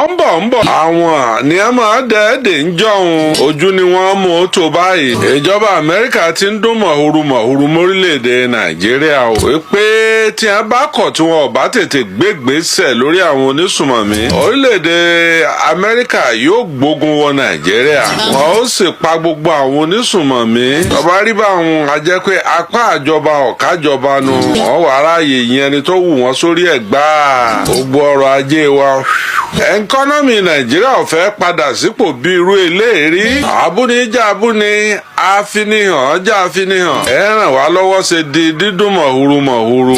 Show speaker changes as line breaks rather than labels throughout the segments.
ń bọ̀ àwọn ni a máa dẹ́ẹ̀dẹ̀ ń jọun ojú ni wọ́n mú tó báyìí. ìjọba Amẹ́ríkà ti ń dún mọ̀húrú mórílẹ̀-èdè Nàìjíríà o pé tí a bá kọ̀ tí wọn ò bá tètè gbégbèsè lórí àwọn onísùmọ̀mí orílẹ̀-èdè Amẹ́ríkà yóò gbógun wọ Nàìjíríà wọn ó sì pa gbogbo àwọn onísùmọ̀mí. tọ́ba rí báwọn a jẹ́ pé apá àjọba ọ̀kájọba nu wọ́n wà ráàyè yẹn ni tó wù wọ́n sórí ẹ̀ gbáà gbogbo ọrọ̀ ajé wa. ẹ̀ńkọ́nọ́mì Nàìjíríà ò fẹ́ padà sípò bí irú eléèrí abúnijà abúni àfinihàn ọjà àfinihàn ẹ ràn wá lọ́wọ́ ṣe di dídùn mọ̀húrú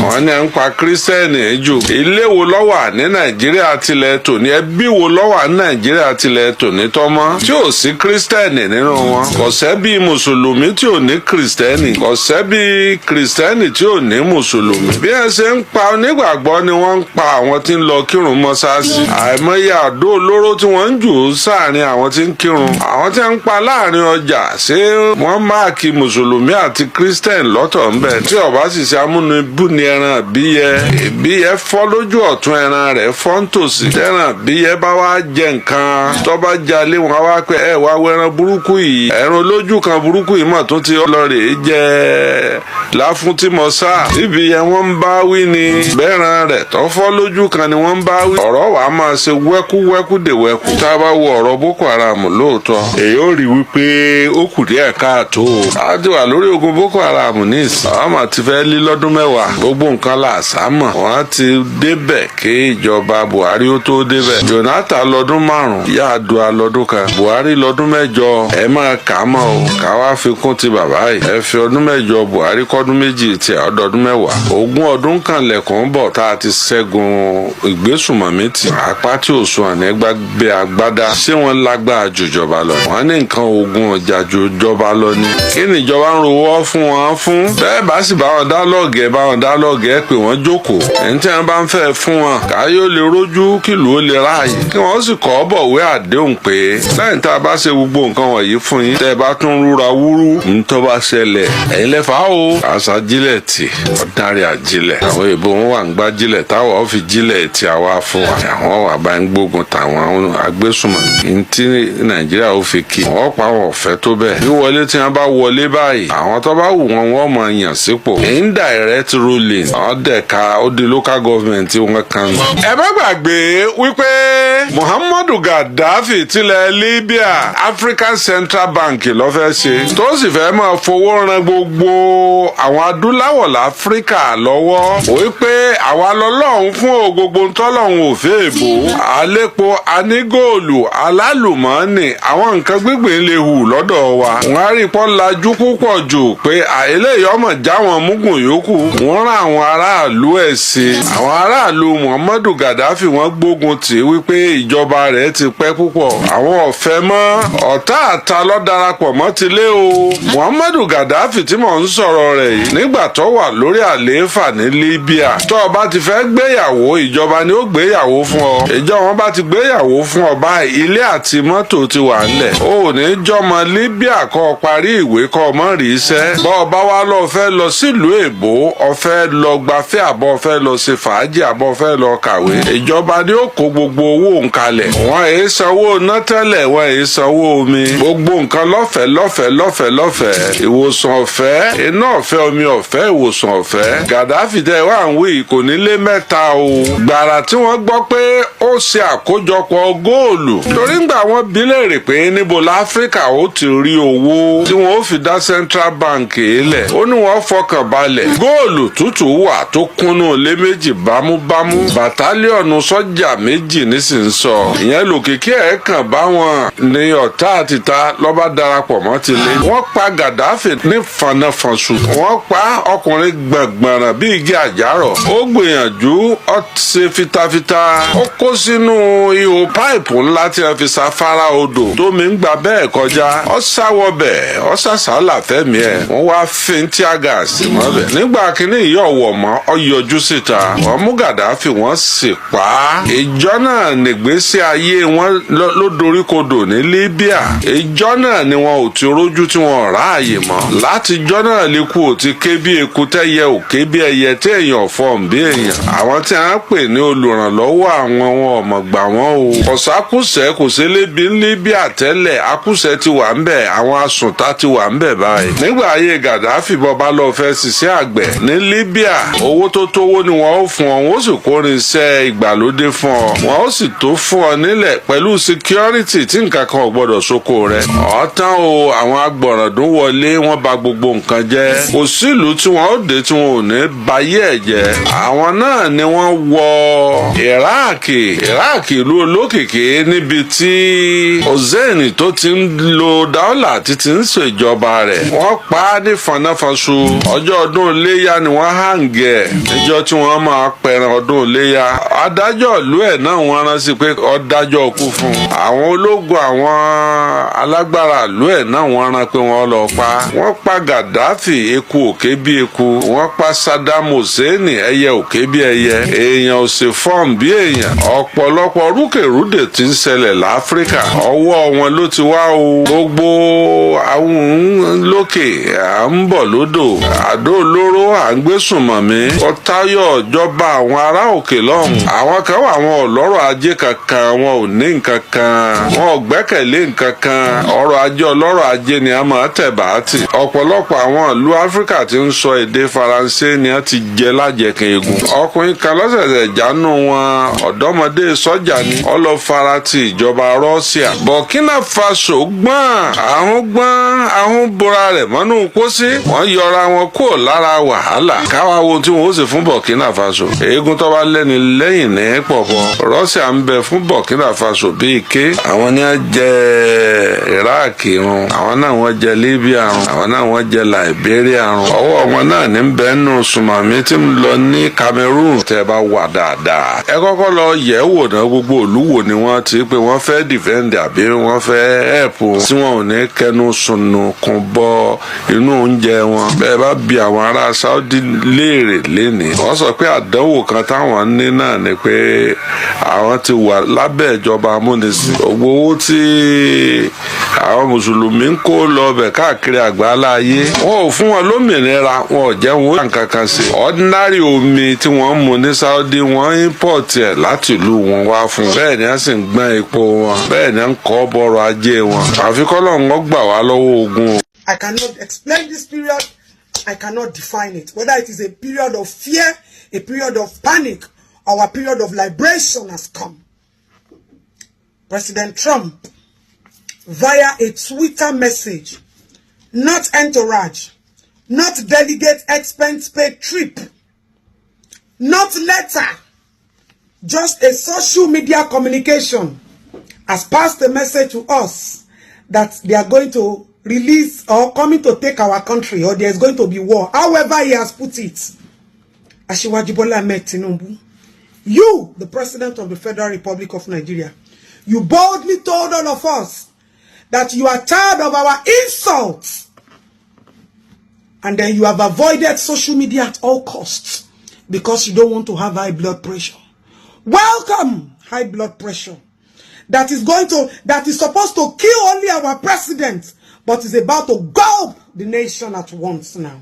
wọ́n ní à ń pa kírísítẹ́nì jù. ilé wo ló wà ní Nàìjíríà tilẹ̀ tòní ẹbí wo ló wà ní Nàìjíríà tilẹ̀ tòní tọ́mọ́ tí ò sí kírísítẹ́nì nínú wọn. kò sẹ́bí mùsùlùmí tí ò ní kírísítẹ́nì kò sẹ́bí kírísítẹ́nì tí ò ní mùsùlùmí. bí ẹ ṣe ń pa onígbàgbọ́ ni wọ́n ń pa àwọn tí ń lọ kírun mọ́sáàsì. àìmọye àdó olóró tí wọ́n ń jù sáàrin àwọn tí ń kírun. àwọn tí ń pa láàrin ọjà ṣé wọ́n máàkì mùsùlùmí àti kírísítẹ́nì lọ́tọ̀ ń bẹ̀. tí ọba sì ṣe amúnibú ni ẹran ìbíyẹ fọ́ lójú ọ̀tún ẹran rẹ̀ fọ́ ń tòsí. tẹ́ràn ìbíyẹ bá wá jẹ nǹkan tó bá jalè wọn wá pé ẹ wá wẹran burúkú yìí ẹran olójú kan burúkú yìí mọ̀ tó ti ọlọ́rẹ̀ jẹ láfún tí mo sá. níbi yẹn wọ́n ń bá wí ni bẹ́ẹ̀ràn rẹ̀ tó fọ́ lójú kan ni wọ́n ń bá wí. ọ̀rọ̀ wa máa ṣe wẹ́kú dè wẹ́kú. tá a bá wo ọ̀rọ̀ Boko Haram lóòótọ́ èyí ó rí wípé ó kù díẹ̀ káàtó. a ti wà lórí ogun Boko Haram ní ìsìn àwọn àti fẹ́ lé lọ́dún mẹ́wàá gbogbo nǹkan làásàmọ̀ wọ́n ti débẹ̀ kí ìjọba Buhari ó tó débẹ̀. Jonathan lọ́dún 5 Yar'Adua lọ́dún kan Buhari lọ́dún 8 ẹ máa kà á mọ́ o ká wá fi kún ti bàbá yìí ẹ fi ọdún 8 Buhari kọ́dún 2 tí ọdọọdún 10 ogún ọdún kan lẹ̀kùn bọ̀ tá a ti ṣẹ́gun ìgbésùnmọ̀mí tì apá tí ò sùn ànẹ́gbà gbé agbádá ṣé wọ́n lágbára jùjọba lọ wọ́n ní nǹkan ogun ọjà jùjọba lọ ni kí ni ìjọba ń rowọ́ fún wọn fún bẹ́ẹ̀ bá sì bá wọn dá lọ́ọ̀gẹ́ pé wọ́n jókòó ẹni tí wọ́n bá ń fẹ́ fún wọn káyọ̀ lè rójú kìlú ó lè ráàyè kí wọ́n sì kọ́ bọ̀wé àdéhùn pé lẹ́yìn tá a bá ṣe gbogbo nǹkan wọ̀nyí fún yín tẹ́ ẹ bá tún rúra wúrú ń tó bá ṣẹlẹ̀ ẹ̀yin lẹ́fà o àṣà jílẹ̀ tì ọ̀darí àjílẹ̀ àwọn èèbó wọn wà ń gbá jílẹ̀ táwọn ọ̀ fi jílẹ̀ tí a wá fún wa àwọn wà bá ń gbógun tàwọn agbésùnmọ̀ tí Nàìjíríà ó fi kí wọ́n pa àwọn ọ̀fẹ́ tó bẹ́ẹ̀ bí wọlé tí wọ́n bá wọlé báyìí àwọn tó bá wù wọ́n mọ̀ yàn sípò indirect ruling ọ̀dẹ̀ka ó di local government tí wọ́n kan. ẹ bá gbàgbé wípé Muhammadu Gaddafi tilẹ̀ Libya African Central Bank ló fẹ́ ṣe tó sì fẹ́ máa fowó ran gbogbo àwọn adúláwọ̀ láfíríkà lọ́wọ́ wípé àwa lọ́lọ́run fún gbogbo ntọ́lọ́run òfin èbó àlépo anígóòlù alálùmọ́ọ́nì àwọn nǹkan gbígbìn lè hù lọ́dọ̀ wa. wọ́n á rí pọ́ lajú púpọ̀ jù pé eléyìí ọmọ jáwọn múgùn yòókù wọ́n rán àwọn aráàlú ẹ̀ sí. àwọn aráàlú Muhammadu Gaddafi wọ́n gbógun tì í wípé ìjọba rẹ̀ ti pẹ́ púpọ̀ àwọn ọ̀fẹ́ mọ́ ọ̀tá àta ló darapọ̀ mọ́ ti lé o. Muhammadu Gaddafi tí mò ń sọ̀rọ̀ rẹ̀ yìí nígbà tó wà lórí àlééfà ní Libya tó o bá ti fẹ́ gbéyàwó ìjọba ni ó gbéyàwó fún ọ ìjọ wọn bá ti gbéyàwó fún ọ báyìí ilé àti mọ́tò ti wà ńlẹ̀ o ò ní jọmọ Libya kó o parí ìwé kó o mọ́ rí iṣẹ́ bọ́ ọ bá wá lọ fẹ́ lọ sílùú èbó ọ fẹ́ lọ gbafẹ́ àbọ̀ ọ fẹ́ lọ ṣe fàájì àbọ̀ ọ fẹ́ lọ kàwé ìjọba ni ó kó gbogbo owó nkalẹ̀ wọn èé sanwó ná tẹ́lẹ̀ wọn èé sanwó omi gbogbo nǹkan lọ́fẹ̀ẹ́ ìwòsàn ọ̀fẹ́ iná ọ̀fẹ́ omi ọ̀fẹ́ ìwòsàn ọ̀fẹ́ Gaddafi tẹ wá ń wí kò ní lé 3 o gbàrà tí wọ́n gbọ́ pé ó ṣe àkójọpọ̀ góòlù torí ńgbà wọ́n bi léèrè pé níbo láfíríkà ó ti rí owó tí wọ́n ó fi dá Central Bank lẹ̀ ó ní wọ́n fọkàn balẹ̀ góòlù tútù wà tó kúnnú lé méjì bámúbámú bàtálíọ̀nù sọ́jà méjì nísìnyí sọ ìyẹn lòkìkí ẹ̀ kàn bá wọn ní ọ̀tá àtìta lọ́ba darapọ̀ mọ́ ti lé wọ́n pa Gaddafi ní fanafansu wọ́n pa ọkùnrin gbọ̀ngbọ̀nràn bí igi àjàrọ̀ ó gbìyànjú ó ṣe fitafita ó kó sínú ihò páìpù ńlá tí wọ́n fi sáfárá odò tómi ń gbà bẹ́ẹ̀ kọjá ó sáwọ́ bẹ̀ ó sàṣàlà fẹ́mi ẹ̀ wọ́n wá fin tíá gáàsì mọ́bẹ̀ nígbà kínní yìí ọ̀wọ̀ mọ́ ó yọjú síta wọ́n mú Gaddafi wọ́n sì pa á ìjọ náà ní ìgbésí ayé wọn ló doríkodò ní Libya. ìjọ náà ni wọn ò ti rójú tí wọn ráàyè mọ́. láti ìjọ náà lẹ́kù ò ti ké bí eku tẹ́yẹ ò ké bí ẹyẹ tí èèyàn fọ́n bí èèyàn. àwọn tí a ń pè ní olùrànlọ́wọ́ àwọn wọn ọmọ gbà wọ́n o. kọ̀sákùsẹ̀ kò sí lébi ní Libya tẹ́lẹ̀. akúṣẹ̀ ti wà ń bẹ̀, àwọn asùntà ti wà ń bẹ̀ báyìí. nígbà ayé Gaddafi bọba lọ fẹ́ ṣiṣẹ́ àgbẹ̀ ní Libya, owó tó tówó ni wọ́n ó fún ọ, wọ́n ó sì kórin iṣẹ́ ìgbàlódé fún ọ, wọ́n ó sì tó fún ọ nílẹ̀ pẹ̀lú security tí nǹkan kan ò gbọ́dọ̀ sóko rẹ̀. ọ̀tán o, àwọn agbọ̀ràndún wọlé wọ́n bà gbogbo nǹkan jẹ́. kò sílùú tí wọ́n ó dé tí wọn ò ní bayé ẹ̀ jẹ́. àwọn náà ni wọ́n wọ Iraq ìlú olókìkí níbi tí Hussein tó ti ń lo dáólà títí ń ṣèjọba rẹ̀. wọ́n pa á ní fanáfanṣu. ọjọ́ ọdún iléyá ni wọ́n hàǹgẹ̀. níjọ́ tí wọ́n máa pẹran ọdún iléyá, adájọ́ ìlú ẹ̀ náà wọ́n rán sí pé ó dájọ́ ikú fún un. àwọn ológun àwọn alágbára ìlú ẹ̀ náà wọ́n rán pé wọ́n lọ pa. wọ́n pa Gaddafi, eku òkè bí eku. wọ́n pa Saddam Hussein, ẹyẹ òkè bí ẹyẹ. èèyàn ò sì fọ́ọ̀mù bí èèyàn. ọ̀pọ̀lọpọ̀ rúkèrúdè tí ń ṣẹlẹ̀ láfíríkà ọwọ́ wọn ló ti wá o. gbogbo àwọn lókè à ń bọ̀ lódò, àdó olóró à ń gbé sùnmọ̀mí. ọ̀tayọ̀ ìjọba àwọn ará òkè lọ́hùn. àwọn kan wà wọn ò lọ́rọ̀ ajé kankan, wọn ò ní nǹkan kan, wọn ò gbẹ́kẹ̀lé nǹkan kan. ọrọ̀ ajé ọlọ́rọ̀ ajé ni a máa tẹ̀ bá tì. ọ̀pọ̀lọpọ̀ àwọn ìlú Áfíríkà tí ń sọ èdè Faransé ni a ti jẹ lájẹkìn egun. ọkùnrin kan lọ́sẹ̀sẹ̀ jánu wọn, ọ̀dọ́mọdé sọ́jà ni, ó lọ fara ti ìjọba Rọ́ṣíà. Burkina Faso gbọ́n àwọn bora rẹ̀ mọ́nú pósí. wọ́n yọra wọn kúrò lára wàhálà. káwa wo tí wọn ó sì fún Burkina Faso. eégún tó bá lẹ́ni lẹ́yìn ní pọ̀pọ̀. Rọ́ṣíà ń bẹ fún Burkina Faso bíi ké. àwọn ni wọ́n jẹ Iraq run, àwọn náà wọ́n jẹ Libya run, àwọn náà wọ́n jẹ Liberia run. ọwọ́ wọn náà ní bẹ́ẹ̀ nù sùmàmí tí ń lọ ní Cameroon. tẹ́ bá wà dáadáa, ẹ kọ́kọ́ lọ yẹ̀ wò náà gbogbo olúwo ni wọ́n ti pé wọ́n fẹ́ defend àbí wọ́n fẹ́ help tí wọn ò ní kẹnu sùnnùkùn bọ inú oúnjẹ wọn. bẹ́ẹ̀ bá bi àwọn ará Saudi léèrè lénìí, wọ́n sọ pé àdánwò kan táwọn ní náà ni pé àwọn ti wà lábẹ́ ìjọba amúnisìn. gbogbo owó tí àwọn mùsùlùmí ń kó lọ bẹ̀ káàkiri àgbáńlá ayé, wọn ò fún wọn lómìnira, wọn ò jẹ́ wọn ó nǹkan kan sí. ordinary omi tí wọ́n ń mu ní Saudi wọ́n import ẹ̀ láti ìlú wọn wá fún. bẹ́ẹ̀ ni wọ́n sì ń gbọ́n epo wọn, bẹ́ẹ̀ ni wọ́n ń kọ́ bọ́rọ̀ ajé wọn. àfikọ́ lọ́wọ́ gbà wá lọ́wọ́ ogun.
I cannot explain this period. I cannot define it. Whether it is a period of fear, a period of panic, or a period of liberation has come. President Trump, via a Twitter message, not entourage, not delegate expense paid trip, not letter, just a social media communication, has passed a message to us that they are going to release or coming to take our country, or there is going to be war. However he has put it, Asiwaju Bola Ahmed Tinubu, you, the President of the Federal Republic of Nigeria, you boldly told all of us that you are tired of our insults, and then you have avoided social media at all costs because you don't want to have high blood pressure. Welcome, high blood pressure. That is supposed to kill only our president, but is about to gulp the nation at once now.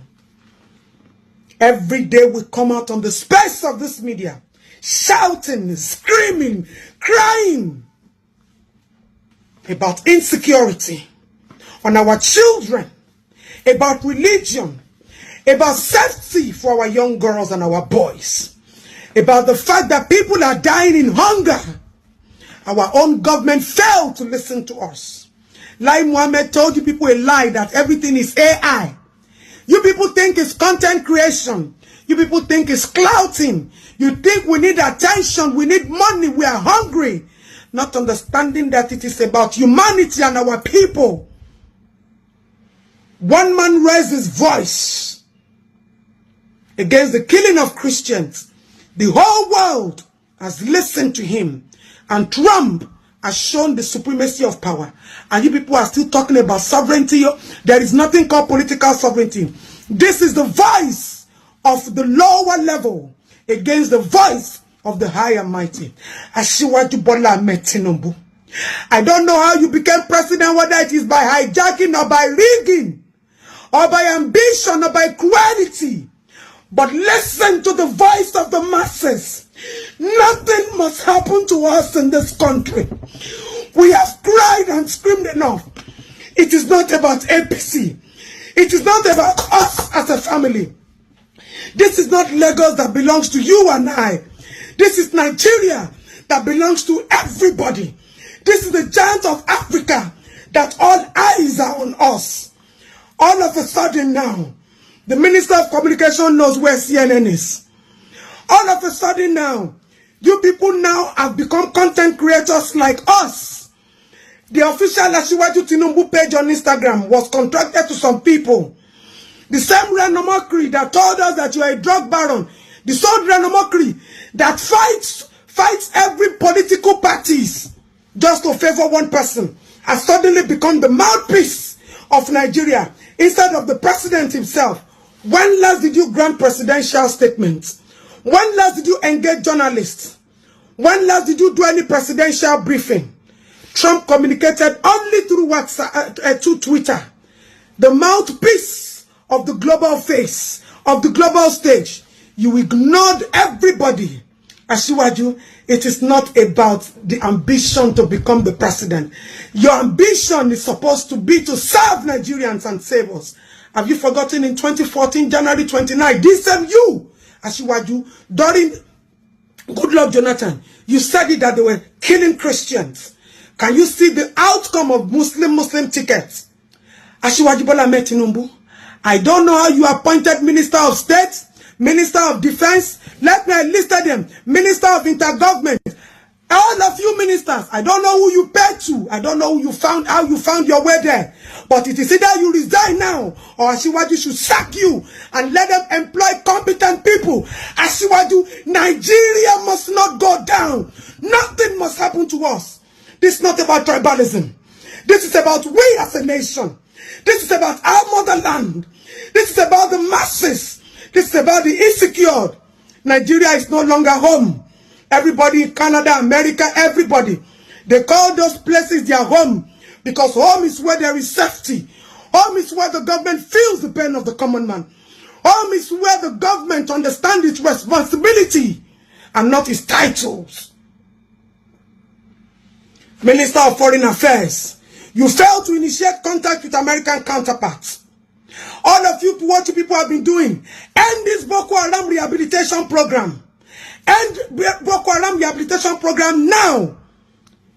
Every day we come out on the space of this media, shouting, screaming, crying about insecurity on our children, about religion, about safety for our young girls and our boys, about the fact that people are dying in hunger. Our own government failed to listen to us. Lai Mohammed told you people a lie that everything is AI. You people think it's content creation. You people think it's clouting. You think we need attention, we need money, we are hungry. Not understanding that it is about humanity and our people. One man raised his voice against the killing of Christians. The whole world has listened to him. And Trump has shown the supremacy of power. And you people are still talking about sovereignty. There is nothing called political sovereignty. This is the voice of the lower level against the voice of the high and mighty. Asiwaju Bola Ahmed Tinubu. I don't know how you became president, whether it is by hijacking or by rigging, or by ambition or by cruelty. But listen to the voice of the masses. Nothing must happen to us in this country. We have cried and screamed enough. It is not about APC. It is not about us as a family. This is not Lagos that belongs to you and I. This is Nigeria that belongs to everybody. This is the giant of Africa that all eyes are on us. All of a sudden now, the Minister of Communication knows where CNN is. All of a sudden now, you people now have become content creators like us. The official Asiwaju Tinubu page on Instagram was contracted to some people. The same Renomokri that told us that you are a drug baron. The same Renomokri that fights every political parties just to favor one person has suddenly become the mouthpiece of Nigeria instead of the president himself. When last did you grant presidential statements? When last did you engage journalists? When last did you do any presidential briefing? Trump communicated only through WhatsApp, through Twitter. The mouthpiece of the global face, of the global stage. You ignored everybody. Asiwaju, it is not about the ambition to become the president. Your ambition is supposed to be to serve Nigerians and save us. Have you forgotten in 2014, January 29, this same you, Asiwaju, during Goodluck Jonathan, you said it that they were killing Christians. Can you see the outcome of Muslim tickets? Asiwaju Bola Ahmed Tinubu, I don't know how you appointed Minister of State, Minister of Defense, let me list them, Minister of Intergovernment, all of you ministers. I don't know who you paid to. I don't know who you found, how you found your way there. But it is either you resign now, or Asiwaju should sack you and let them employ competent people. Asiwaju, Nigeria must not go down. Nothing must happen to us. This is not about tribalism. This is about we as a nation. This is about our motherland. This is about the masses. This is about the insecure. Nigeria is no longer home. Everybody in Canada, America, everybody, they call those places their home because home is where there is safety. Home is where the government feels the pain of the common man. Home is where the government understands its responsibility and not its titles. Minister of Foreign Affairs, you failed to initiate contact with American counterparts. All of you, what you people have been doing, end this Boko Haram rehabilitation program. End Boko Haram rehabilitation program now.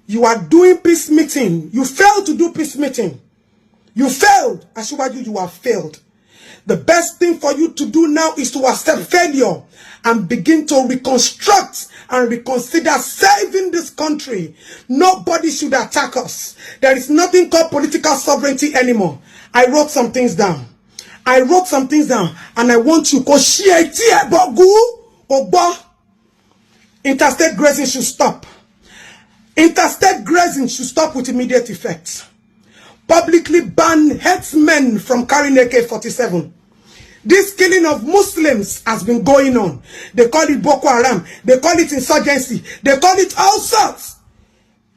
You are doing peace meeting. You failed to do peace meeting. You failed. Asiwaju, you have failed. The best thing for you to do now is to accept failure and begin to reconstruct and reconsider saving this country. Nobody should attack us. There is nothing called political sovereignty anymore. I wrote some things down. And I want you to share interstate grazing should stop. Interstate grazing should stop with immediate effect. Publicly ban headsmen from carrying AK-47. This killing of Muslims has been going on. They call it Boko Haram. They call it insurgency. They call it all sorts.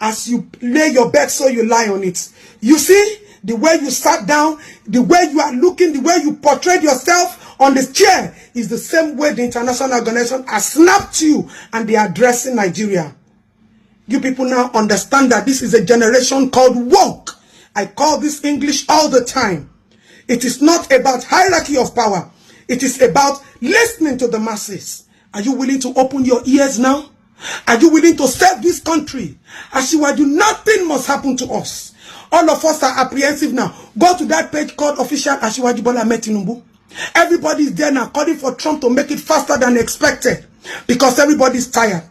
As you lay your bed, so you lie on it. You see, the way you sat down, the way you are looking, the way you portrayed yourself on this chair is the same way the international organization has snapped you and they are addressing Nigeria. You people now understand that this is a generation called woke. I call this English all the time. It is not about hierarchy of power. It is about listening to the masses. Are you willing to open your ears now? Are you willing to save this country? Asiwaju, nothing must happen to us. All of us are apprehensive now. Go to that page called Official Asiwaju Bola Ahmed Tinubu. Everybody is there now calling for Trump to make it faster than expected because everybody is tired.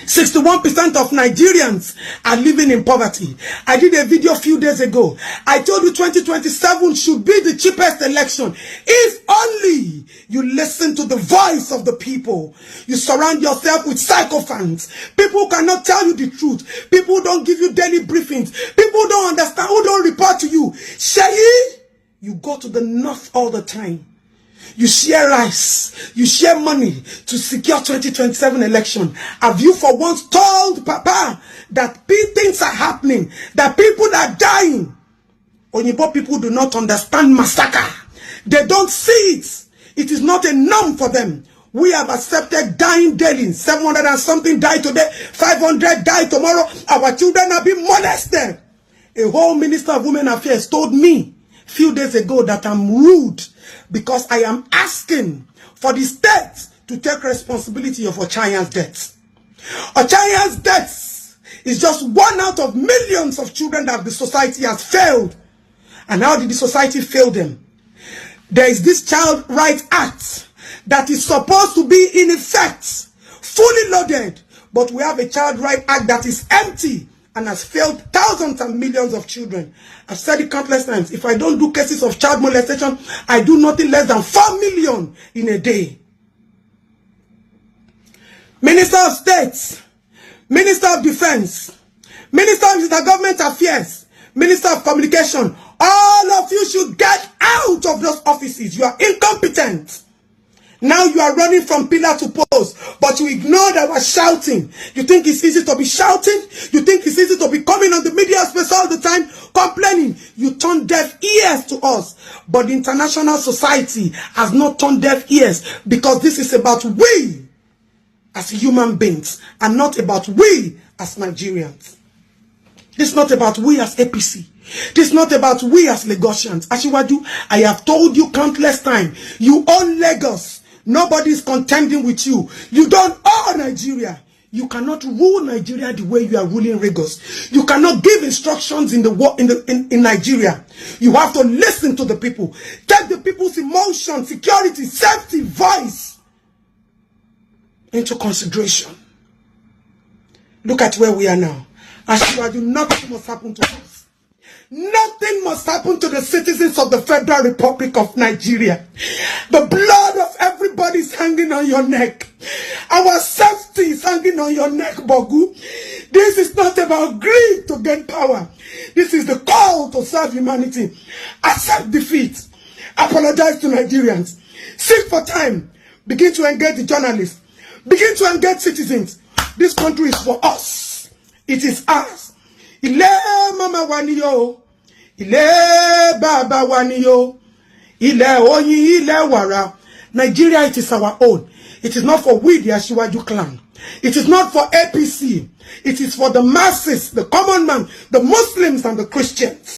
61% of Nigerians are living in poverty. I did a video a few days ago. I told you 2027 should be the cheapest election. If only you listen to the voice of the people. You surround yourself with sycophants. People who cannot tell you the truth. People who don't give you daily briefings. People who don't understand, who don't report to you. Shayi, you go to the north all the time. You share rice. You share money to secure 2027 election. Have you for once told Papa that things are happening, that people are dying? Onyibo people do not understand massacre. They don't see it. It is not a norm for them. We have accepted dying daily. 700 and something die today. 500 die tomorrow. Our children are being molested. A whole minister of women affairs told me a few days ago that I'm rude because I am asking for the state to take responsibility of Ochayan's death. Ochayan's death is just one out of millions of children that the society has failed. And how did the society fail them? There is this Child Rights Act that is supposed to be in effect, fully loaded. But we have a Child Rights Act that is empty and has failed thousands and millions of children. I've said it countless times. If I don't do cases of child molestation, I do nothing less than 4 million in a day. Minister of State, Minister of Defense, Minister of Intergovernment Affairs, Minister of Communication, all of you should get out of those offices. You are incompetent. Now you are running from pillar to post, but you ignored our shouting. You think it's easy to be shouting? You think it's easy to be coming on the media space all the time, complaining? You turn deaf ears to us. But the international society has not turned deaf ears, because this is about we as human beings and not about we as Nigerians. This is not about we as APC. This is not about we as Lagosians. Ashiwaju, I have told you countless times, you own Lagos. Nobody is contending with you. You don't own Nigeria. You cannot rule Nigeria the way you are ruling Lagos. You cannot give instructions in Nigeria. You have to listen to the people. Take the people's emotion, security, safety, voice into consideration. Look at where we are now. Ashiwaju, nothing must happen to us. Nothing must happen to the citizens of the Federal Republic of Nigeria. The blood of everybody is hanging on your neck. Our safety is hanging on your neck, Bogu. This is not about greed to gain power. This is the call to serve humanity. Accept defeat. Apologize to Nigerians. Seek for time. Begin to engage the journalists. Begin to engage citizens. This country is for us. It is ours. Ile mama waniyo, ile baba waniyo, ile oyin, ile wara. Nigeria, it is our own. It is not for we, the Ashiwaju clan. It is not for APC. It is for the masses, the common man, the Muslims and the Christians.